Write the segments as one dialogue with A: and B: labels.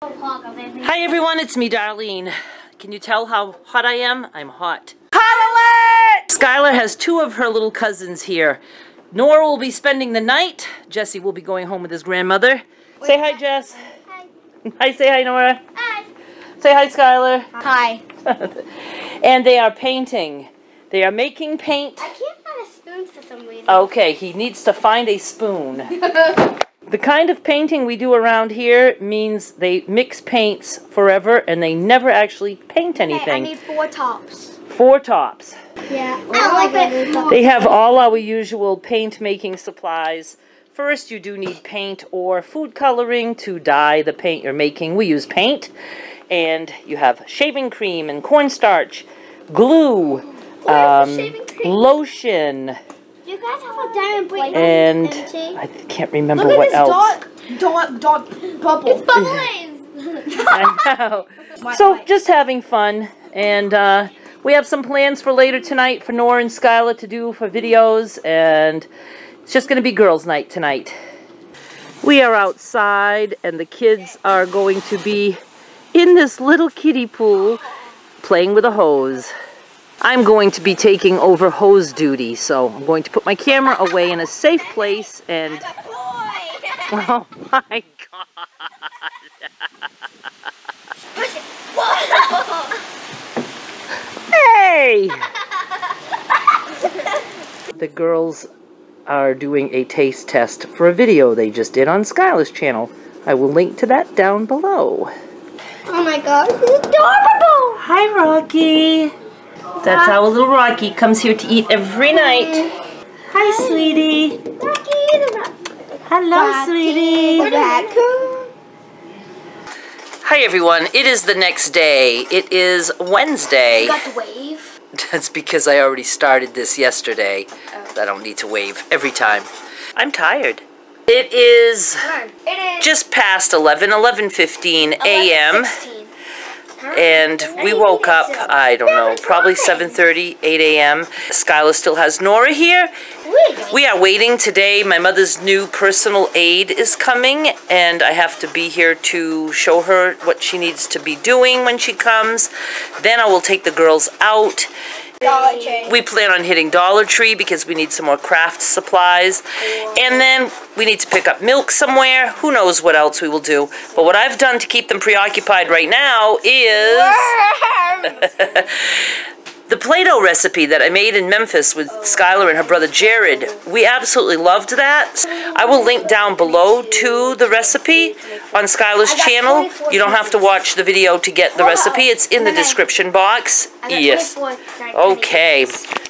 A: Hi everyone, it's me, Darlene. Can you tell how hot I am? I'm hot. Hot alert! Skylar has two of her little cousins here. Nora will be spending the night. Jesse will be going home with his grandmother. Say hi, Jess.
B: Hi.
A: Hi, say hi, Nora.
B: Hi.
A: Say hi, Skylar.
B: Hi.
A: And they are painting. They are making paint.
B: I can't find a spoon for some reason.
A: Okay, he needs to find a spoon. The kind of painting we do around here means they mix paints forever and they never actually paint anything.
B: Okay, I need 4 tops.
A: 4 tops.
B: Yeah. I don't like it.
A: They have all our usual paint making supplies. First, you do need paint or food coloring to dye the paint you're making. We use paint, and you have shaving cream and cornstarch, glue, lotion.
B: You guys have a diamond plate.
A: And I can't remember what else.
B: Dark bubble. It's bubbling.
A: I know. So just having fun, and we have some plans for later tonight for Nora and Skylar to do for videos, and it's just going to be girls' night tonight. We are outside, and the kids are going to be in this little kiddie pool playing with a hose. I'm going to be taking over hose duty, so I'm going to put my camera away in a safe place and... Oh my God! Hey! The girls are doing a taste test for a video they just did on Skylar's channel. I will link to that down below.
B: Oh my God, this is adorable!
A: Hi, Rocky! That's our little Rocky comes here to eat every night. Hi, sweetie.
B: Rocky,
A: hello, sweetie. Hi, everyone. It is the next day. It is Wednesday.
B: You got the wave?
A: That's because I already started this yesterday. I don't need to wave every time. I'm tired. It is just past 11:15 a.m. And we woke up, I don't know, probably 7:30, 8 a.m. Skylar still has Nora here. We are waiting today. My mother's new personal aide is coming, and I have to be here to show her what she needs to be doing when she comes. Then I will take the girls out.
B: Dollar Tree.
A: We plan on hitting Dollar Tree because we need some more craft supplies. And then we need to pick up milk somewhere. Who knows what else we will do. But what I've done to keep them preoccupied right now is... the Play-Doh recipe that I made in Memphis with Skylar and her brother Jared. We absolutely loved that. I will link down below to the recipe on Skylar's channel. You don't have to watch the video to get the recipe. It's in the description box. Yes. Okay.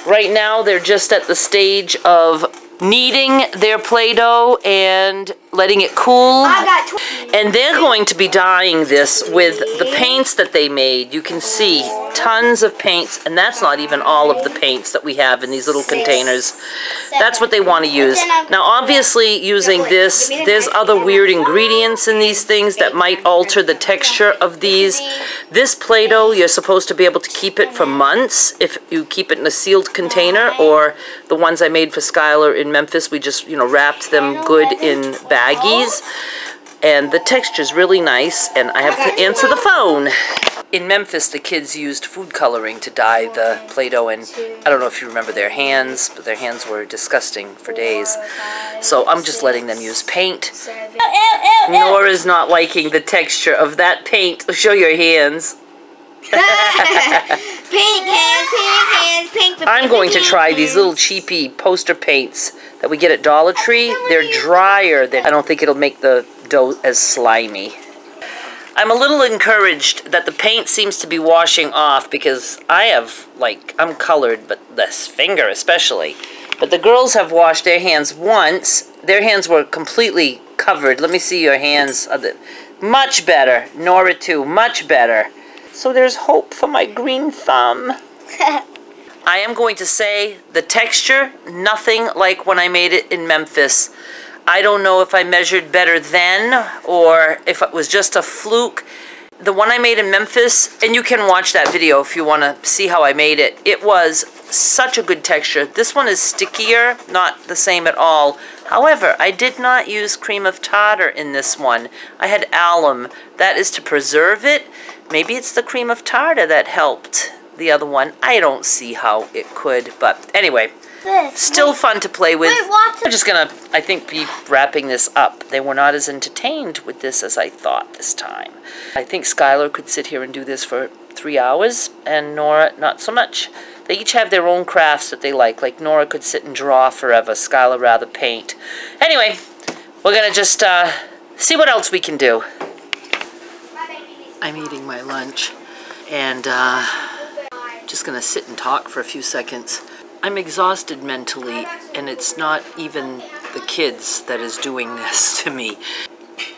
A: Right now they're just at the stage of kneading their Play-Doh and letting it cool. And they're going to be dyeing this with the paints that they made. You can see tons of paints, and that's not even all of the paints that we have in these little containers. That's what they want to use. Now obviously using this, there's other weird ingredients in these things that might alter the texture of these. This Play-Doh, you're supposed to be able to keep it for months if you keep it in a sealed container, or the ones I made for Skylar in Memphis, we just, you know, wrapped them good in baggies. And the texture's really nice, and I have to answer the phone. In Memphis, the kids used food coloring to dye the Play-Doh, and I don't know if you remember their hands, but their hands were disgusting for days. So I'm just letting them use paint. Nora's not liking the texture of that paint. Show your hands. I'm going to try these little cheapy poster paints that we get at Dollar Tree. They're drier. I don't think it'll make the dough as slimy. I'm a little encouraged that the paint seems to be washing off because I have, like, I'm colored, but this finger especially. But the girls have washed their hands once. Their hands were completely covered. Let me see your hands. Much better. Nora too. Much better. So there's hope for my green thumb. I am going to say the texture, nothing like when I made it in Memphis. I don't know if I measured better then or if it was just a fluke. The one I made in Memphis, and you can watch that video if you want to see how I made it. It was such a good texture. This one is stickier, not the same at all. However, I did not use cream of tartar in this one. I had alum. That is to preserve it. Maybe it's the cream of tartar that helped the other one. I don't see how it could, but anyway. Still fun to play with. I'm just gonna, I think, be wrapping this up. They were not as entertained with this as I thought this time. I think Skylar could sit here and do this for 3 hours, and Nora, not so much. They each have their own crafts that they like. Like Nora could sit and draw forever. Skylar rather paint. Anyway, we're gonna just see what else we can do. I'm eating my lunch, and just gonna sit and talk for a few seconds. I'm exhausted mentally, and it's not even the kids that is doing this to me.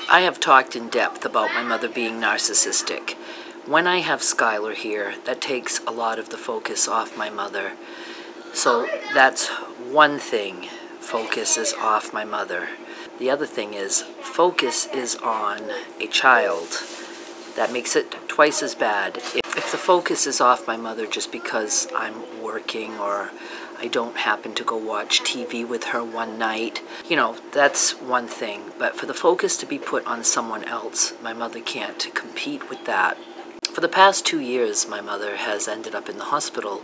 A: I have talked in depth about my mother being narcissistic. When I have Skylar here, that takes a lot of the focus off my mother. So that's one thing, focus is off my mother. The other thing is, focus is on a child. That makes it twice as bad. If the focus is off my mother just because I'm working or I don't happen to go watch TV with her one night, you know, that's one thing. But for the focus to be put on someone else, my mother can't compete with that. For the past 2 years, my mother has ended up in the hospital.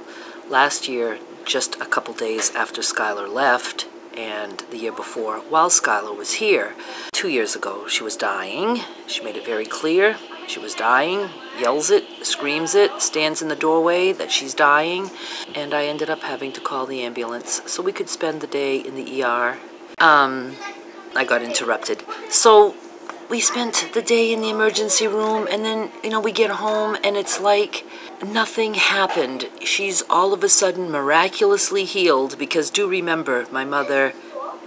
A: Last year, just a couple days after Skylar left, and the year before, while Skylar was here. 2 years ago, she was dying. She made it very clear she was dying, yells it, screams it, stands in the doorway that she's dying, and I ended up having to call the ambulance so we could spend the day in the ER. I got interrupted. So we spent the day in the emergency room, and then, you know, we get home and it's like nothing happened. She's all of a sudden miraculously healed, because do remember, my mother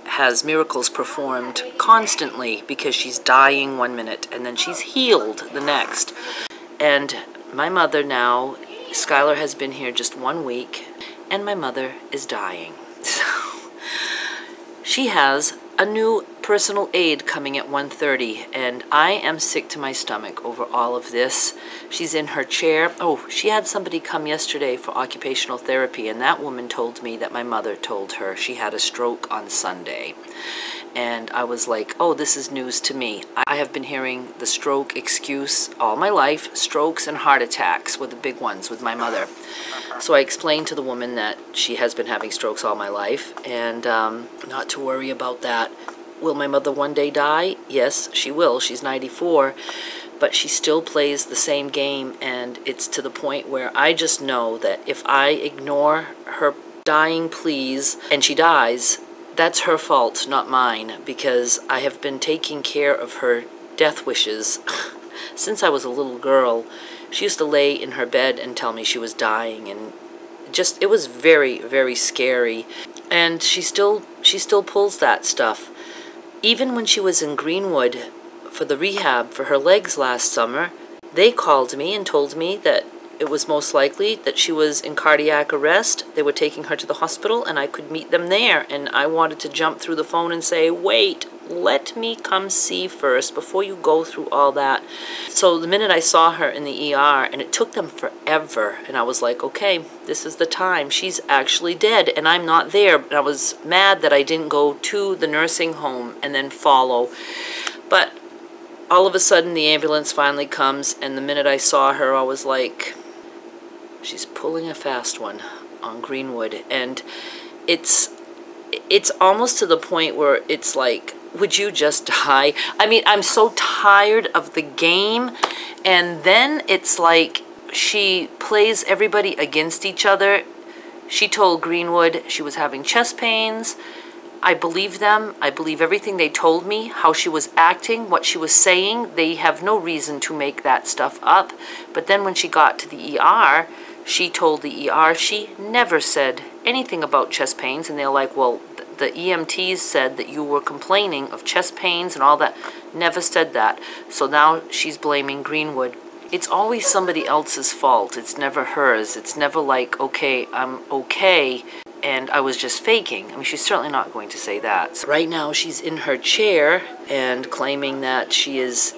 A: has miracles performed constantly because she's dying 1 minute and then she's healed the next. And my mother now, Skylar has been here just 1 week, and my mother is dying. So she has a new personal aide coming at 1:30, and I am sick to my stomach over all of this. She's in her chair. Oh, she had somebody come yesterday for occupational therapy, and that woman told me that my mother told her she had a stroke on Sunday. And I was like, oh, this is news to me. I have been hearing the stroke excuse all my life. Strokes and heart attacks were the big ones with my mother. So I explained to the woman that she has been having strokes all my life, and not to worry about that. Will my mother one day die? Yes, she will. She's 94. But she still plays the same game, and it's to the point where I just know that if I ignore her dying pleas and she dies, that's her fault, not mine, because I have been taking care of her death wishes since I was a little girl. She used to lay in her bed and tell me she was dying, and just, it was very, very scary. And she still pulls that stuff. Even when she was in Greenwood for the rehab for her legs last summer, they called me and told me that it was most likely that she was in cardiac arrest. They were taking her to the hospital, and I could meet them there. And I wanted to jump through the phone and say, wait, let me come see first before you go through all that. So the minute I saw her in the ER, and it took them forever, and I was like, okay, this is the time. She's actually dead, and I'm not there. And I was mad that I didn't go to the nursing home and then follow. But all of a sudden, the ambulance finally comes, and the minute I saw her, I was like, she's pulling a fast one on Greenwood. And it's almost to the point where it's like, would you just die? I mean, I'm so tired of the game. And then it's like she plays everybody against each other. She told Greenwood she was having chest pains. I believe them. I believe everything they told me, how she was acting, what she was saying. They have no reason to make that stuff up. But then when she got to the ER, she told the ER she never said anything about chest pains. And they're like, well, the EMTs said that you were complaining of chest pains and all that. Never said that. So now she's blaming Greenwood. It's always somebody else's fault. It's never hers. It's never like, okay, I'm okay, and I was just faking. I mean, she's certainly not going to say that. So right now, she's in her chair and claiming that she is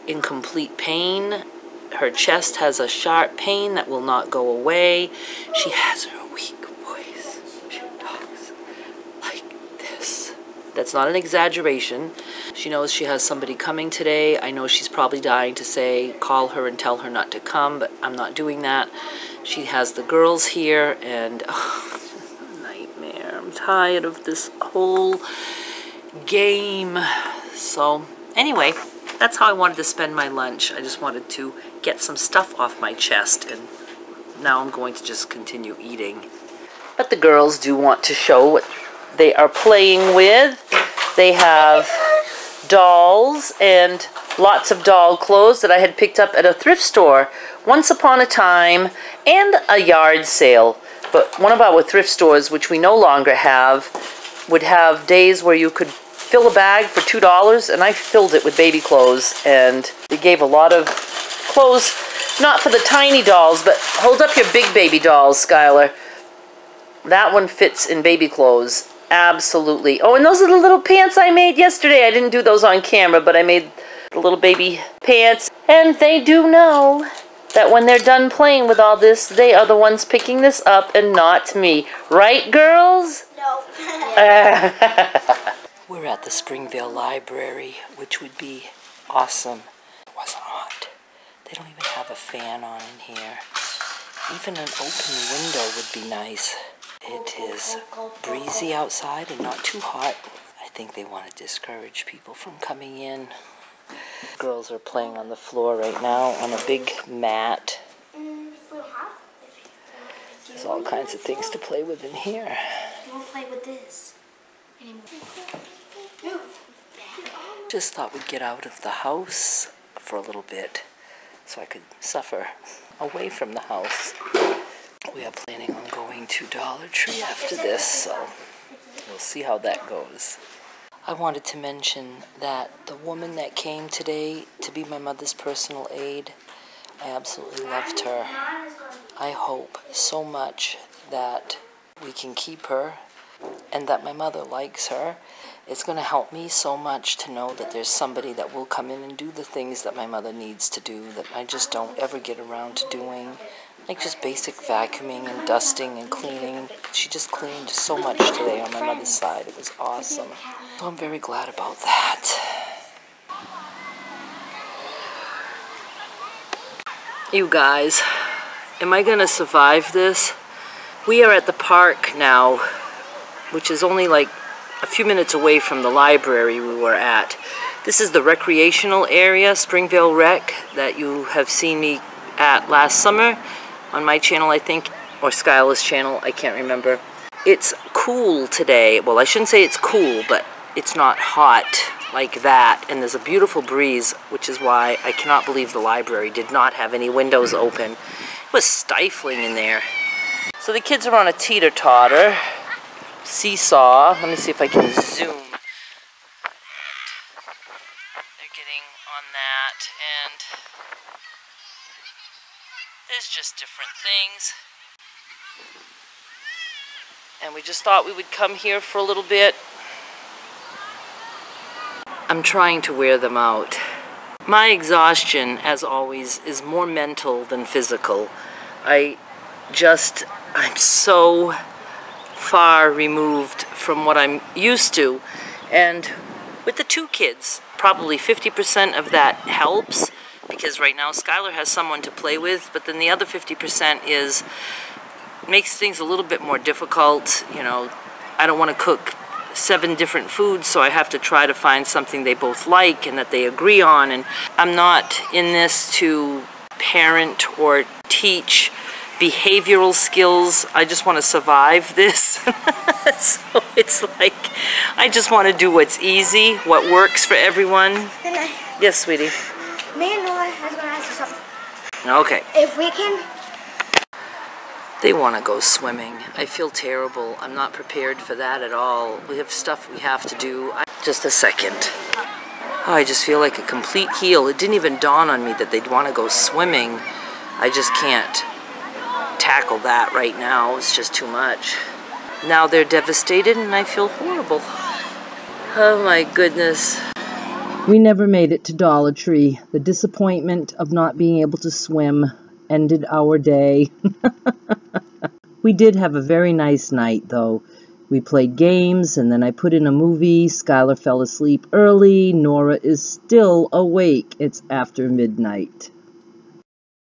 A: in complete pain Her chest has a sharp pain that will not go away. She has her weak voice. She talks like this. That's not an exaggeration. She knows she has somebody coming today. I know she's probably dying to say, call her and tell her not to come, but I'm not doing that. She has the girls here, and oh, nightmare. I'm tired of this whole game. So anyway, that's how I wanted to spend my lunch. I just wanted to get some stuff off my chest, and now I'm going to just continue eating. But the girls do want to show what they are playing with. They have dolls and lots of doll clothes that I had picked up at a thrift store once upon a time, and a yard sale. But one of our thrift stores, which we no longer have, would have days where you could fill a bag for $2, and I filled it with baby clothes, and they gave a lot of clothes, not for the tiny dolls, but hold up your big baby dolls, Skylar. That one fits in baby clothes. Absolutely. Oh, and those are the little pants I made yesterday. I didn't do those on camera, but I made the little baby pants. And they do know that when they're done playing with all this, they are the ones picking this up and not me. Right, girls?
B: No.
A: We're at the Springvale Library, which would be awesome. It wasn't hot. They don't even have a fan on in here. Even an open window would be nice. It is breezy outside and not too hot. I think they want to discourage people from coming in. Girls are playing on the floor right now on a big mat. There's all kinds of things to play with in here.
B: You won't play with this anymore.
A: Just thought we'd get out of the house for a little bit so I could suffer away from the house. We are planning on going to Dollar Tree after this, so we'll see how that goes. I wanted to mention that the woman that came today to be my mother's personal aide, I absolutely loved her. I hope so much that we can keep her and that my mother likes her. It's going to help me so much to know that there's somebody that will come in and do the things that my mother needs to do that I just don't ever get around to doing. Like just basic vacuuming and dusting and cleaning. She just cleaned so much today on my mother's side. It was awesome. So I'm very glad about that. You guys, am I gonna survive this? We are at the park now, which is only like a few minutes away from the library we were at. This is the recreational area, Springvale Rec, that you have seen me at last summer on my channel, I think, or Skylar's channel, I can't remember. It's cool today. Well, I shouldn't say it's cool, but it's not hot like that, and there's a beautiful breeze, which is why I cannot believe the library did not have any windows open. It was stifling in there. So the kids are on a teeter-totter, seesaw. Let me see if I can zoom. They're getting on that, and there's just different things. And we just thought we would come here for a little bit. I'm trying to wear them out. My exhaustion, as always, is more mental than physical. I'm so far removed from what I'm used to. And with the two kids, probably 50% of that helps, because right now Skylar has someone to play with, but then the other 50% makes things a little bit more difficult. You know, I don't want to cook 7 different foods, so I have to try to find something they both like and that they agree on. And I'm not in this to parent or teach behavioral skills. I just want to survive this. So it's like, I just want to do what's easy, what works for everyone. Yes, sweetie.
B: Me and Noah, I was going to ask you something.
A: Okay.
B: If we can...
A: They want to go swimming. I feel terrible. I'm not prepared for that at all. We have stuff we have to do. Just a second. Oh, I just feel like a complete heel. It didn't even dawn on me that they'd want to go swimming. I just can't tackle that right now. It's just too much. Now they're devastated and I feel horrible. Oh my goodness. We never made it to Dollar Tree. The disappointment of not being able to swim ended our day. We did have a very nice night, though. We played games, and then I put in a movie. Skylar fell asleep early. Nora is still awake. It's after midnight.